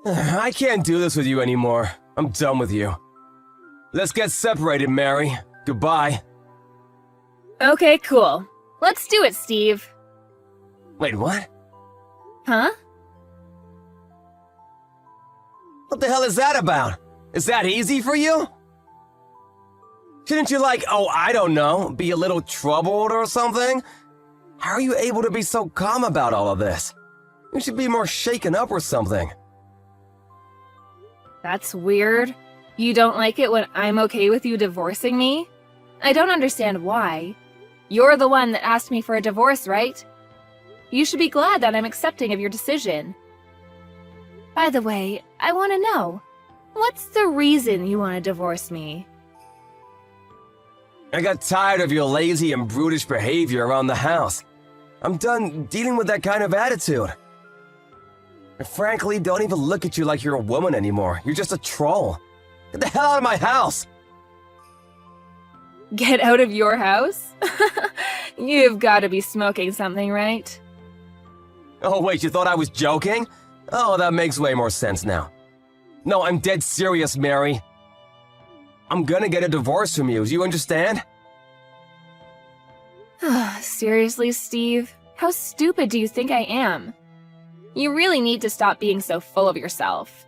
I can't do this with you anymore. I'm done with you. Let's get separated, Mary. Goodbye. Okay, cool. Let's do it, Steve. Wait, what? Huh? What the hell is that about? Is that easy for you? Shouldn't you I don't know, be a little troubled or something? How are you able to be so calm about all of this? You should be more shaken up or something. That's weird. You don't like it when I'm okay with you divorcing me? I don't understand why. You're the one that asked me for a divorce, right? You should be glad that I'm accepting of your decision. By the way, I want to know, what's the reason you want to divorce me? I got tired of your lazy and brutish behavior around the house. I'm done dealing with that kind of attitude. I frankly don't even look at you like you're a woman anymore. You're just a troll. Get the hell out of my house! Get out of your house? You've got to be smoking something, right? Oh wait, you thought I was joking? Oh, that makes way more sense now. No, I'm dead serious, Mary. I'm gonna get a divorce from you, do you understand? Seriously, Steve? How stupid do you think I am? You really need to stop being so full of yourself.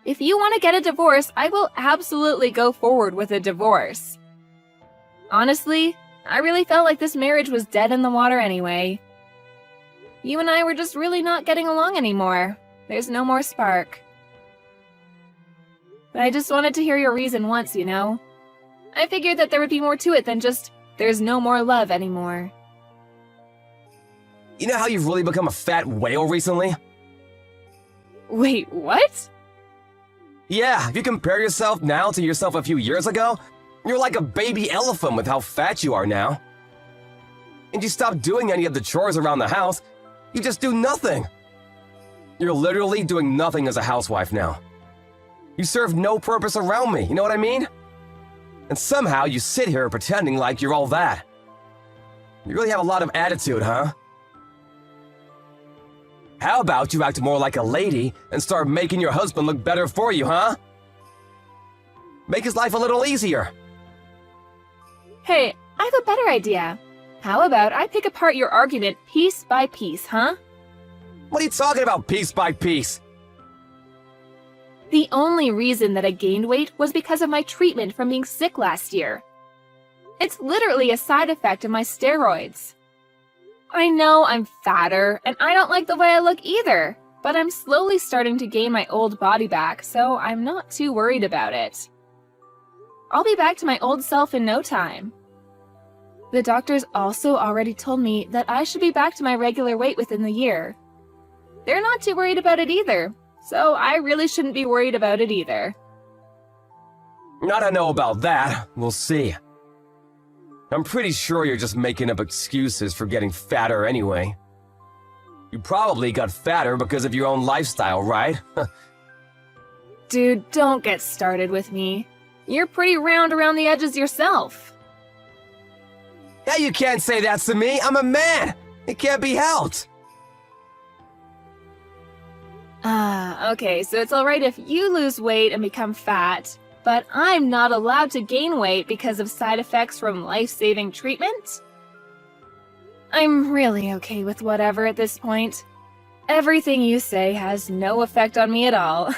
If you want to get a divorce, I will absolutely go forward with a divorce. Honestly, I really felt like this marriage was dead in the water anyway. You and I were just really not getting along anymore. There's no more spark. But I just wanted to hear your reason once, you know? I figured that there would be more to it than just, there's no more love anymore. You know how you've really become a fat whale recently? Wait, what? Yeah, if you compare yourself now to yourself a few years ago, you're like a baby elephant with how fat you are now. And you stop doing any of the chores around the house, you just do nothing. You're literally doing nothing as a housewife now. You serve no purpose around me, you know what I mean? And somehow you sit here pretending like you're all that. You really have a lot of attitude, huh? How about you act more like a lady and start making your husband look better for you, huh? Make his life a little easier. Hey, I have a better idea. How about I pick apart your argument piece by piece, huh? What are you talking about, piece by piece? The only reason that I gained weight was because of my treatment from being sick last year. It's literally a side effect of my steroids. I know I'm fatter, and I don't like the way I look either, but I'm slowly starting to gain my old body back, so I'm not too worried about it. I'll be back to my old self in no time. The doctors also already told me that I should be back to my regular weight within the year. They're not too worried about it either, so I really shouldn't be worried about it either. I don't know about that. We'll see. I'm pretty sure you're just making up excuses for getting fatter anyway. You probably got fatter because of your own lifestyle, right? Dude, don't get started with me. You're pretty round around the edges yourself. Yeah, you can't say that to me. I'm a man. It can't be helped. Okay, so it's alright if you lose weight and become fat, but I'm not allowed to gain weight because of side effects from life-saving treatment? I'm really okay with whatever at this point. Everything you say has no effect on me at all.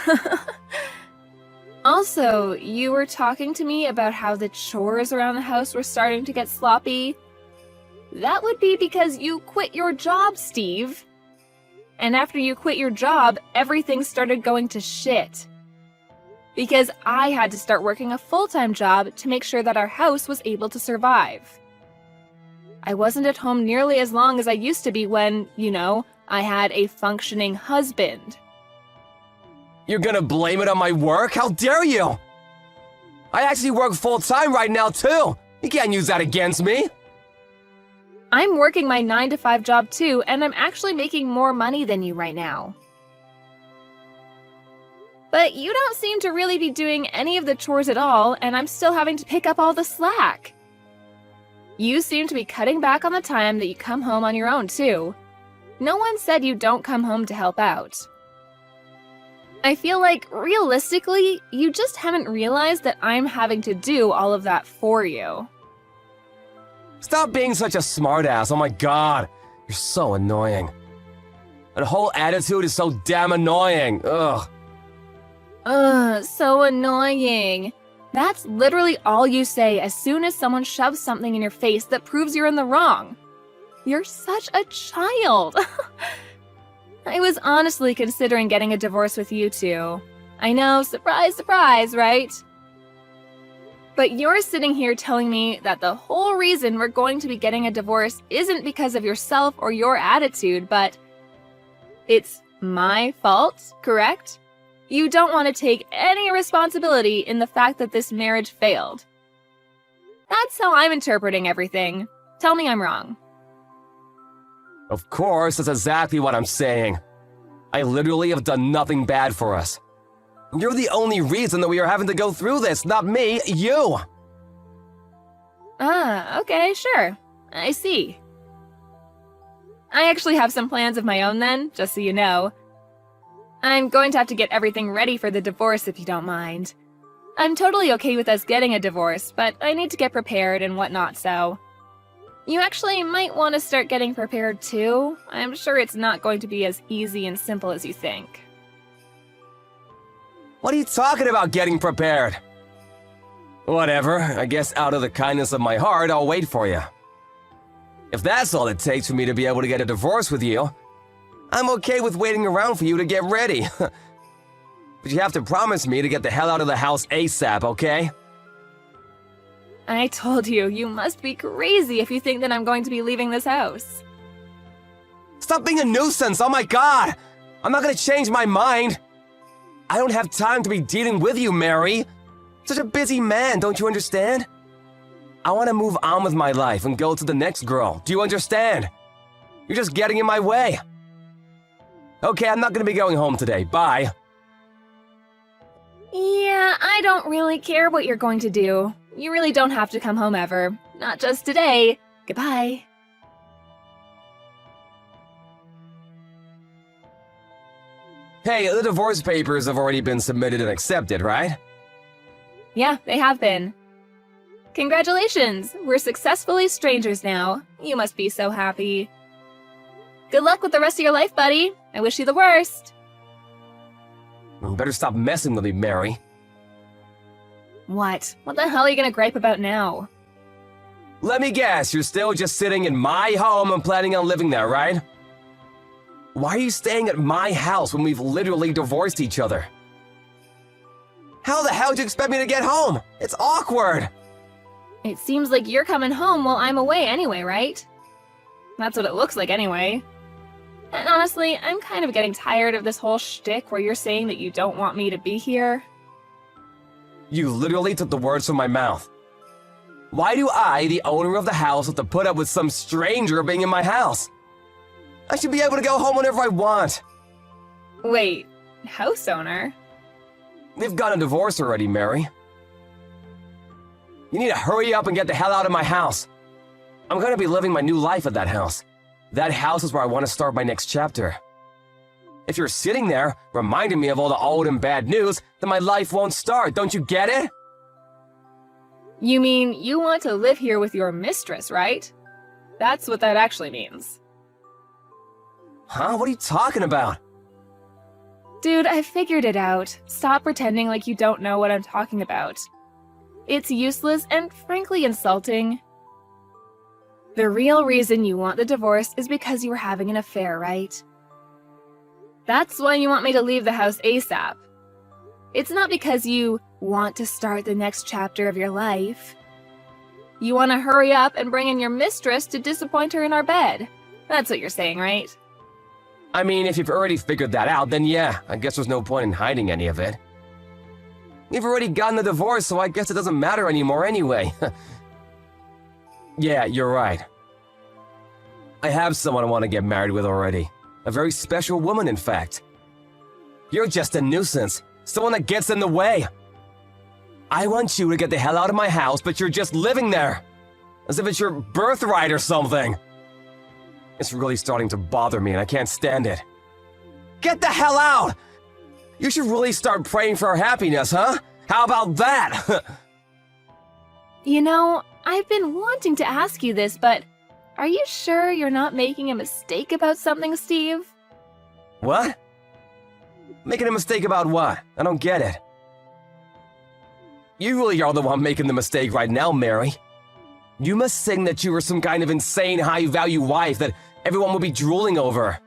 Also, you were talking to me about how the chores around the house were starting to get sloppy. That would be because you quit your job, Steve. And after you quit your job, everything started going to shit. Because I had to start working a full-time job to make sure that our house was able to survive. I wasn't at home nearly as long as I used to be when, you know, I had a functioning husband. You're gonna blame it on my work? How dare you? I actually work full-time right now, too. You can't use that against me. I'm working my 9-to-5 job too, and I'm actually making more money than you right now. But you don't seem to really be doing any of the chores at all, and I'm still having to pick up all the slack. You seem to be cutting back on the time that you come home on your own too. No one said you don't come home to help out. I feel like, realistically, you just haven't realized that I'm having to do all of that for you. Stop being such a smartass, oh my god. You're so annoying. That whole attitude is so damn annoying, ugh. Ugh, so annoying. That's literally all you say as soon as someone shoves something in your face that proves you're in the wrong. You're such a child. I was honestly considering getting a divorce with you two. I know, surprise, surprise, right? But you're sitting here telling me that the whole reason we're going to be getting a divorce isn't because of yourself or your attitude, but it's my fault, correct? You don't want to take any responsibility in the fact that this marriage failed. That's how I'm interpreting everything. Tell me I'm wrong. Of course, that's exactly what I'm saying. I literally have done nothing bad for us. You're the only reason that we are having to go through this, not me, you! Ah, okay, sure. I see. I actually have some plans of my own then, just so you know. I'm going to have to get everything ready for the divorce if you don't mind. I'm totally okay with us getting a divorce, but I need to get prepared and whatnot, so... You actually might want to start getting prepared too. I'm sure it's not going to be as easy and simple as you think. What are you talking about getting prepared? Whatever, I guess out of the kindness of my heart, I'll wait for you. If that's all it takes for me to be able to get a divorce with you, I'm okay with waiting around for you to get ready. But you have to promise me to get the hell out of the house ASAP, okay? I told you, you must be crazy if you think that I'm going to be leaving this house. Stop being a nuisance, oh my god! I'm not gonna change my mind! I don't have time to be dealing with you, Mary! Such a busy man, don't you understand? I want to move on with my life and go to the next girl, do you understand? You're just getting in my way. Okay, I'm not gonna be going home today, bye. Yeah, I don't really care what you're going to do. You really don't have to come home ever. Not just today. Goodbye. Hey, the divorce papers have already been submitted and accepted, right? Yeah, they have been. Congratulations! We're successfully strangers now. You must be so happy. Good luck with the rest of your life, buddy. I wish you the worst. You better stop messing with me, Mary. What? What the hell are you gonna gripe about now? Let me guess, you're still just sitting in my home and planning on living there, right? Why are you staying at my house when we've literally divorced each other? How the hell do you expect me to get home? It's awkward! It seems like you're coming home while I'm away anyway, right? That's what it looks like anyway. And honestly, I'm kind of getting tired of this whole shtick where you're saying that you don't want me to be here. You literally took the words from my mouth. Why do I, the owner of the house, have to put up with some stranger being in my house? I should be able to go home whenever I want. Wait, house owner? We've got a divorce already, Mary. You need to hurry up and get the hell out of my house. I'm gonna be living my new life at that house. That house is where I want to start my next chapter. If you're sitting there, reminding me of all the old and bad news, then my life won't start, don't you get it? You mean you want to live here with your mistress, right? That's what that actually means. Huh? What are you talking about? Dude, I figured it out. Stop pretending like you don't know what I'm talking about. It's useless and frankly insulting. The real reason you want the divorce is because you were having an affair, right? That's why you want me to leave the house ASAP. It's not because you want to start the next chapter of your life. You want to hurry up and bring in your mistress to disappoint her in our bed. That's what you're saying, right? I mean, if you've already figured that out, then yeah, I guess there's no point in hiding any of it. You've already gotten the divorce, so I guess it doesn't matter anymore anyway. Yeah, you're right. I have someone I want to get married with already. A very special woman, in fact. You're just a nuisance. Someone that gets in the way. I want you to get the hell out of my house, but you're just living there. As if it's your birthright or something. It's really starting to bother me and I can't stand it. Get the hell out! You should really start praying for her happiness, huh? How about that? You know, I've been wanting to ask you this, but are you sure you're not making a mistake about something, Steve? What? Making a mistake about what? I don't get it. You really are the one making the mistake right now, Mary. You must think that you are some kind of insane high-value wife that everyone will be drooling over.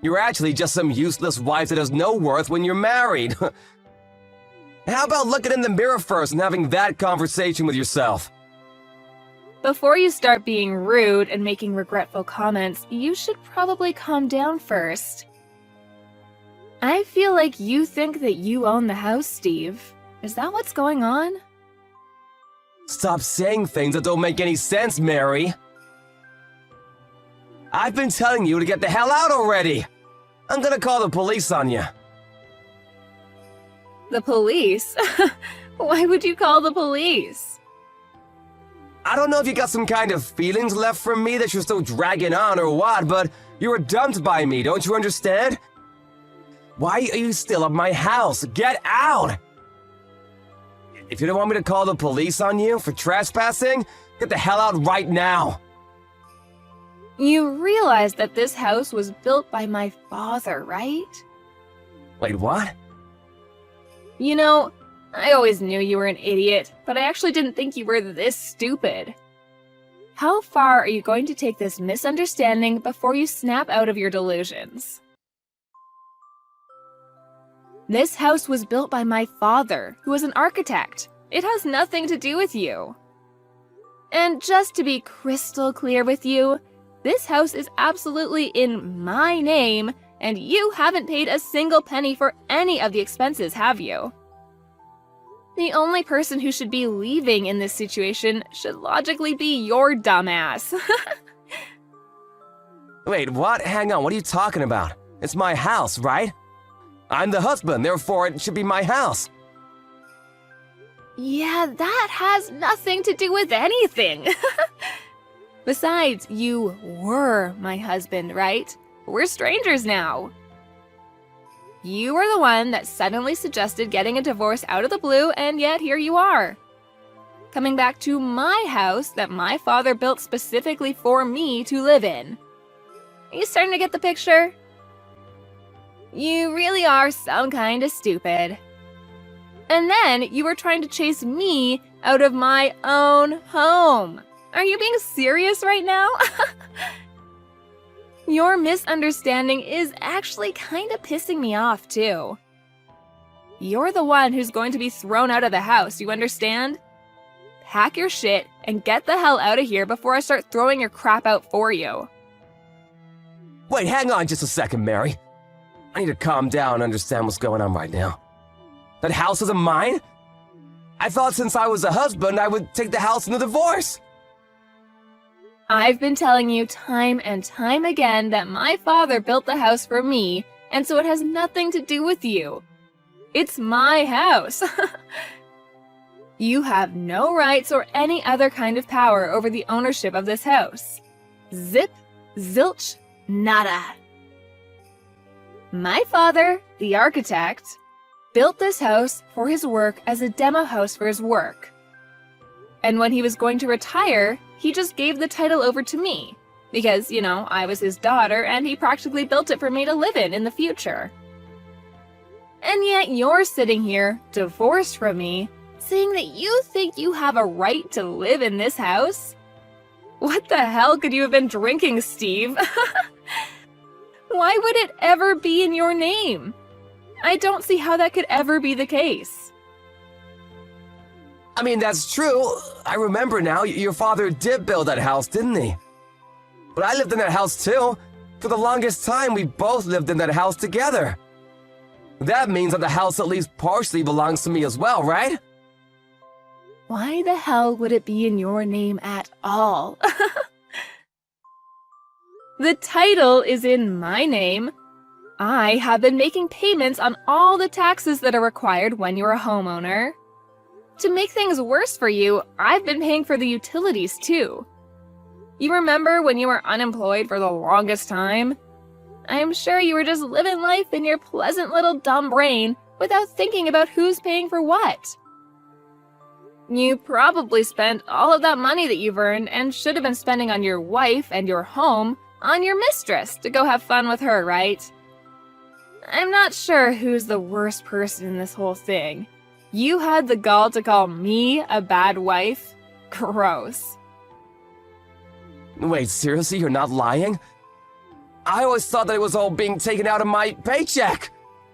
You're actually just some useless wife that has no worth when you're married. How about looking in the mirror first and having that conversation with yourself? Before you start being rude and making regretful comments, you should probably calm down first. I feel like you think that you own the house, Steve. Is that what's going on? Stop saying things that don't make any sense, Mary. I've been telling you to get the hell out already. I'm gonna call the police on you. The police? Why would you call the police? I don't know if you got some kind of feelings left from me that you're still dragging on or what, but you were dumped by me, don't you understand? Why are you still at my house? Get out! If you don't want me to call the police on you for trespassing, get the hell out right now. You realize that this house was built by my father, right? Wait, what? You know, I always knew you were an idiot, but I actually didn't think you were this stupid. How far are you going to take this misunderstanding before you snap out of your delusions? This house was built by my father, who was an architect. It has nothing to do with you. And just to be crystal clear with you, this house is absolutely in my name, and you haven't paid a single penny for any of the expenses, have you? The only person who should be leaving in this situation should logically be your dumbass. Wait, what? Hang on, what are you talking about? It's my house, right? I'm the husband, therefore it should be my house. Yeah, that has nothing to do with anything. Besides, you were my husband, right? We're strangers now. You were the one that suddenly suggested getting a divorce out of the blue, and yet here you are. Coming back to my house that my father built specifically for me to live in. Are you starting to get the picture? You really are some kind of stupid. And then you were trying to chase me out of my own home. Are you being serious right now? Your misunderstanding is actually kind of pissing me off, too. You're the one who's going to be thrown out of the house, you understand? Pack your shit and get the hell out of here before I start throwing your crap out for you. Wait, hang on just a second, Mary. I need to calm down and understand what's going on right now. That house isn't mine? I thought since I was a husband, I would take the house in the divorce. I've been telling you time and time again that my father built the house for me, and so it has nothing to do with you. It's my house. You have no rights or any other kind of power over the ownership of this house. Zip, zilch, nada. My father, the architect, built this house for his work as a demo house for his work. And when he was going to retire, he just gave the title over to me. Because, you know, I was his daughter and he practically built it for me to live in the future. And yet you're sitting here, divorced from me, saying that you think you have a right to live in this house? What the hell could you have been drinking, Steve? Why would it ever be in your name? I don't see how that could ever be the case. I mean, that's true. I remember now, your father did build that house, didn't he? But I lived in that house too. For the longest time, we both lived in that house together. That means that the house at least partially belongs to me as well, right? Why the hell would it be in your name at all? The title is in my name. I have been making payments on all the taxes that are required when you're a homeowner. To make things worse for you, I've been paying for the utilities too. You remember when you were unemployed for the longest time? I'm sure you were just living life in your pleasant little dumb brain without thinking about who's paying for what. You probably spent all of that money that you've earned and should have been spending on your wife and your home on your mistress to go have fun with her, right? I'm not sure who's the worst person in this whole thing. You had the gall to call me a bad wife? Gross. Wait, seriously, you're not lying? I always thought that it was all being taken out of my paycheck.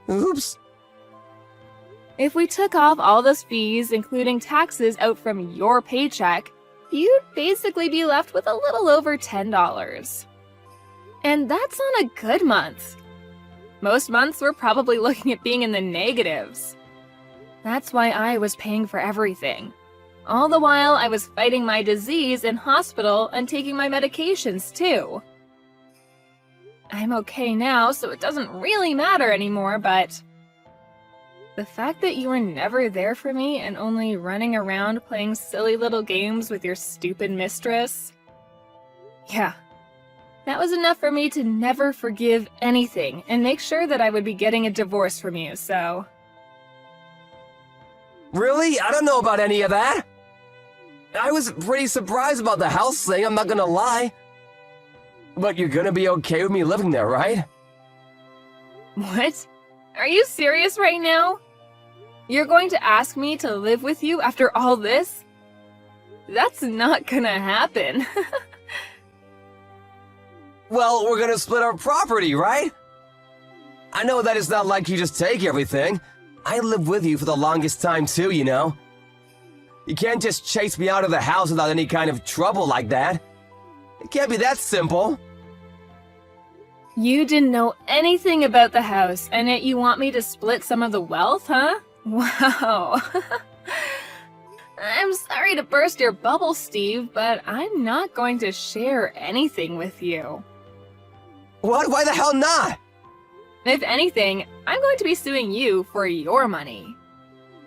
Oops. If we took off all those fees, including taxes, out from your paycheck, you'd basically be left with a little over $10. And that's on a good month. Most months we're probably looking at being in the negatives. That's why I was paying for everything. All the while I was fighting my disease in hospital and taking my medications too. I'm okay now, so it doesn't really matter anymore, but the fact that you were never there for me and only running around playing silly little games with your stupid mistress, yeah, that was enough for me to never forgive anything and make sure that I would be getting a divorce from you, so... Really? I don't know about any of that. I was pretty surprised about the house thing, I'm not gonna lie. But you're gonna be okay with me living there, right? What? Are you serious right now? You're going to ask me to live with you after all this? That's not gonna happen. Well, we're gonna split our property, right? I know that it's not like you just take everything. I lived with you for the longest time too, you know? You can't just chase me out of the house without any kind of trouble like that. It can't be that simple. You didn't know anything about the house, and yet you want me to split some of the wealth, huh? Wow. I'm sorry to burst your bubble, Steve, but I'm not going to share anything with you. What? Why the hell not? If anything, I'm going to be suing you for your money.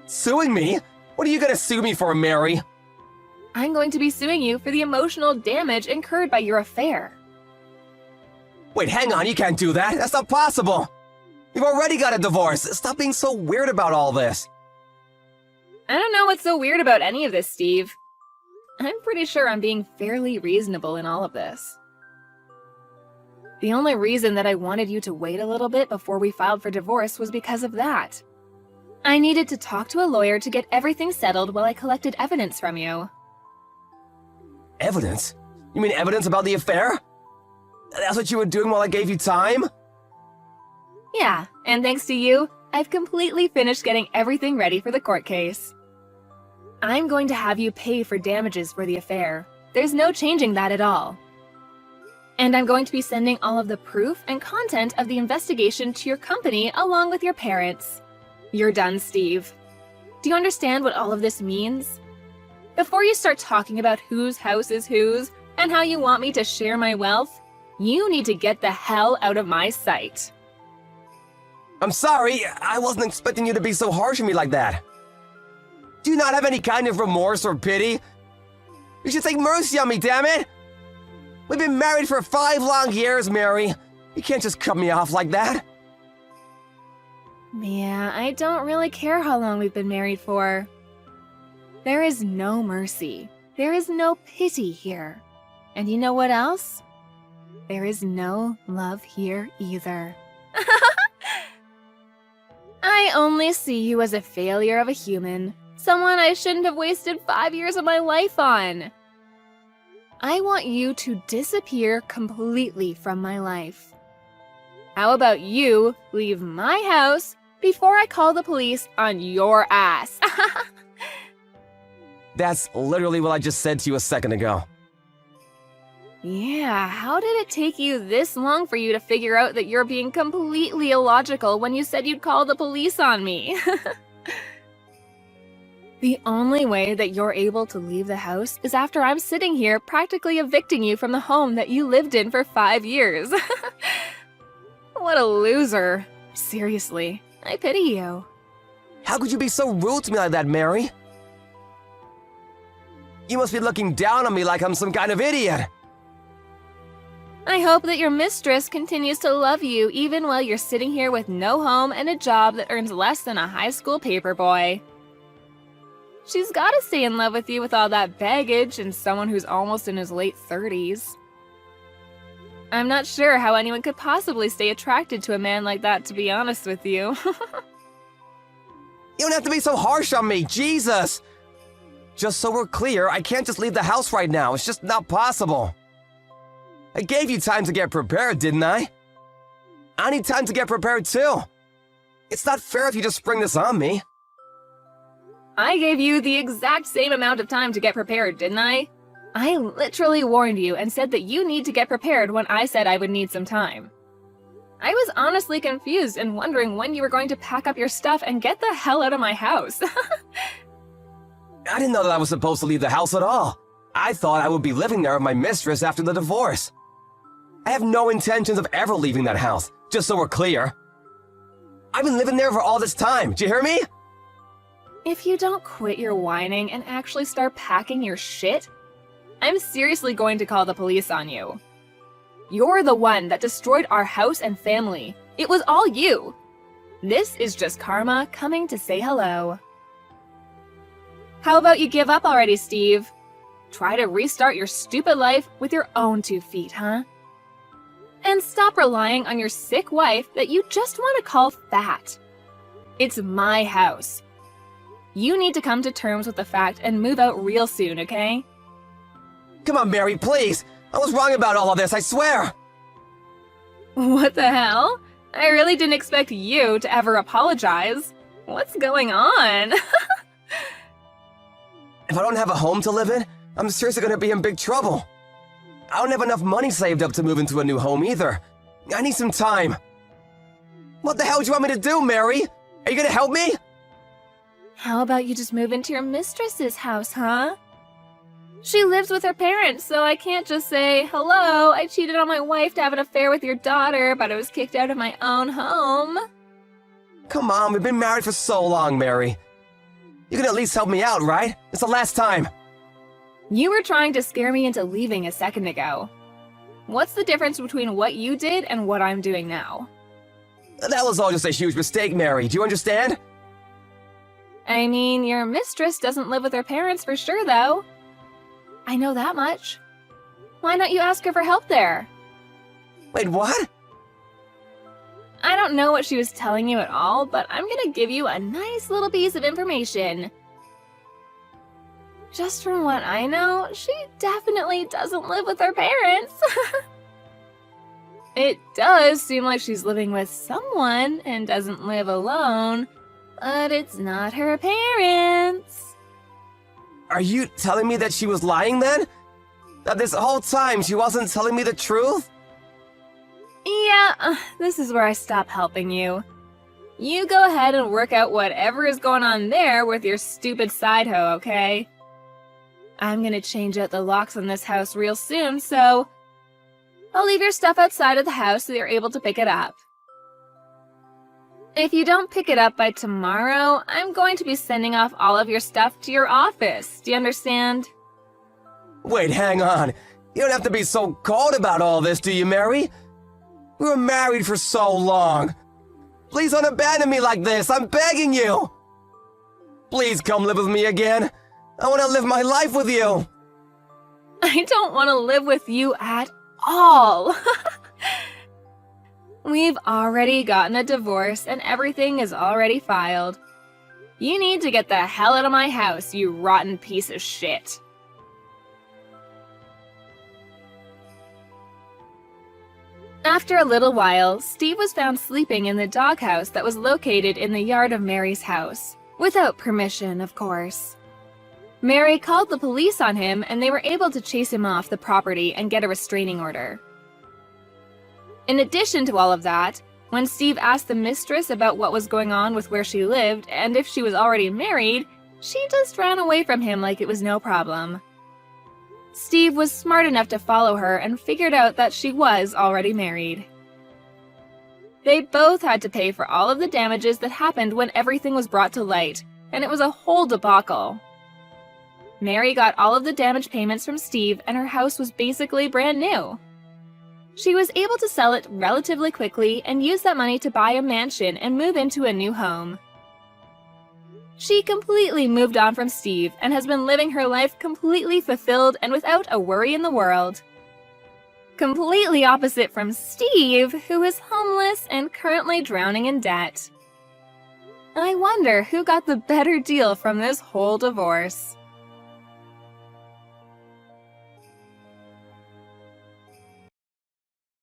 Suing me? What are you gonna sue me for, Mary? I'm going to be suing you for the emotional damage incurred by your affair. Wait, hang on, you can't do that. That's not possible. You've already got a divorce. Stop being so weird about all this. I don't know what's so weird about any of this, Steve. I'm pretty sure I'm being fairly reasonable in all of this. The only reason that I wanted you to wait a little bit before we filed for divorce was because of that. I needed to talk to a lawyer to get everything settled while I collected evidence from you. Evidence? You mean evidence about the affair? That's what you were doing while I gave you time? Yeah, and thanks to you, I've completely finished getting everything ready for the court case. I'm going to have you pay for damages for the affair. There's no changing that at all. And I'm going to be sending all of the proof and content of the investigation to your company along with your parents. You're done, Steve. Do you understand what all of this means? Before you start talking about whose house is whose and how you want me to share my wealth, you need to get the hell out of my sight. I'm sorry, I wasn't expecting you to be so harsh on me like that. Do you not have any kind of remorse or pity? You should take mercy on me, damn it! We've been married for 5 long years, Mary. You can't just cut me off like that. Yeah, I don't really care how long we've been married for. There is no mercy. There is no pity here. And you know what else? There is no love here either. I only see you as a failure of a human, someone I shouldn't have wasted 5 years of my life on. I want you to disappear completely from my life. How about you leave my house before I call the police on your ass? That's literally what I just said to you a second ago. Yeah, how did it take you this long for you to figure out that you're being completely illogical when you said you'd call the police on me? The only way that you're able to leave the house is after I'm sitting here practically evicting you from the home that you lived in for 5 years. What a loser. Seriously, I pity you. How could you be so rude to me like that, Mary? You must be looking down on me like I'm some kind of idiot. I hope that your mistress continues to love you even while you're sitting here with no home and a job that earns less than a high school paperboy. She's gotta stay in love with you with all that baggage and someone who's almost in his late 30s. I'm not sure how anyone could possibly stay attracted to a man like that, to be honest with you. You don't have to be so harsh on me, Jesus! Just so we're clear, I can't just leave the house right now. It's just not possible. I gave you time to get prepared, didn't I? I need time to get prepared too. It's not fair if you just spring this on me. I gave you the exact same amount of time to get prepared, didn't I? I literally warned you and said that you need to get prepared when I said I would need some time. I was honestly confused and wondering when you were going to pack up your stuff and get the hell out of my house. I didn't know that I was supposed to leave the house at all. I thought I would be living there with my mistress after the divorce. I have no intentions of ever leaving that house, just so we're clear. I've been living there for all this time, do you hear me? If you don't quit your whining and actually start packing your shit, I'm seriously going to call the police on you. You're the one that destroyed our house and family. It was all you. This is just karma coming to say hello. How about you give up already, Steve? Try to restart your stupid life with your own 2 feet, huh? And stop relying on your sick wife that you just want to call fat. It's my house. You need to come to terms with the fact and move out real soon, okay? Come on, Mary, please. I was wrong about all of this, I swear. What the hell? I really didn't expect you to ever apologize. What's going on? If I don't have a home to live in, I'm seriously gonna be in big trouble. I don't have enough money saved up to move into a new home either. I need some time. What the hell do you want me to do, Mary? Are you gonna help me? How about you just move into your mistress's house, huh? She lives with her parents, so I can't just say, hello, I cheated on my wife to have an affair with your daughter, but I was kicked out of my own home. Come on, we've been married for so long, Mary. You can at least help me out, right? It's the last time. You were trying to scare me into leaving a second ago. What's the difference between what you did and what I'm doing now? That was all just a huge mistake, Mary. Do you understand? I mean, your mistress doesn't live with her parents for sure, though. I know that much. Why don't you ask her for help there? Wait, what? I don't know what she was telling you at all, but I'm gonna give you a nice little piece of information. Just from what I know, she definitely doesn't live with her parents. It does seem like she's living with someone and doesn't live alone, but it's not her parents. Are you telling me that she was lying then? That this whole time she wasn't telling me the truth? Yeah, this is where I stop helping you. You go ahead and work out whatever is going on there with your stupid side hoe, okay? I'm gonna change out the locks on this house real soon, so I'll leave your stuff outside of the house so you're able to pick it up. If you don't pick it up by tomorrow, I'm going to be sending off all of your stuff to your office. Do you understand? Wait, hang on. You don't have to be so cold about all this, do you, Mary? We were married for so long. Please don't abandon me like this, I'm begging you. Please come live with me again. I want to live my life with you. I don't want to live with you at all. We've already gotten a divorce and everything is already filed. You need to get the hell out of my house, you rotten piece of shit. After a little while, Steve was found sleeping in the doghouse that was located in the yard of Mary's house. Without permission, of course. Mary called the police on him and they were able to chase him off the property and get a restraining order. In addition to all of that, when Steve asked the mistress about what was going on with where she lived and if she was already married, she just ran away from him like it was no problem. Steve was smart enough to follow her and figured out that she was already married. They both had to pay for all of the damages that happened when everything was brought to light, and it was a whole debacle. Mary got all of the damage payments from Steve and her house was basically brand new. She was able to sell it relatively quickly and use that money to buy a mansion and move into a new home. She completely moved on from Steve and has been living her life completely fulfilled and without a worry in the world. Completely opposite from Steve, who is homeless and currently drowning in debt. I wonder who got the better deal from this whole divorce.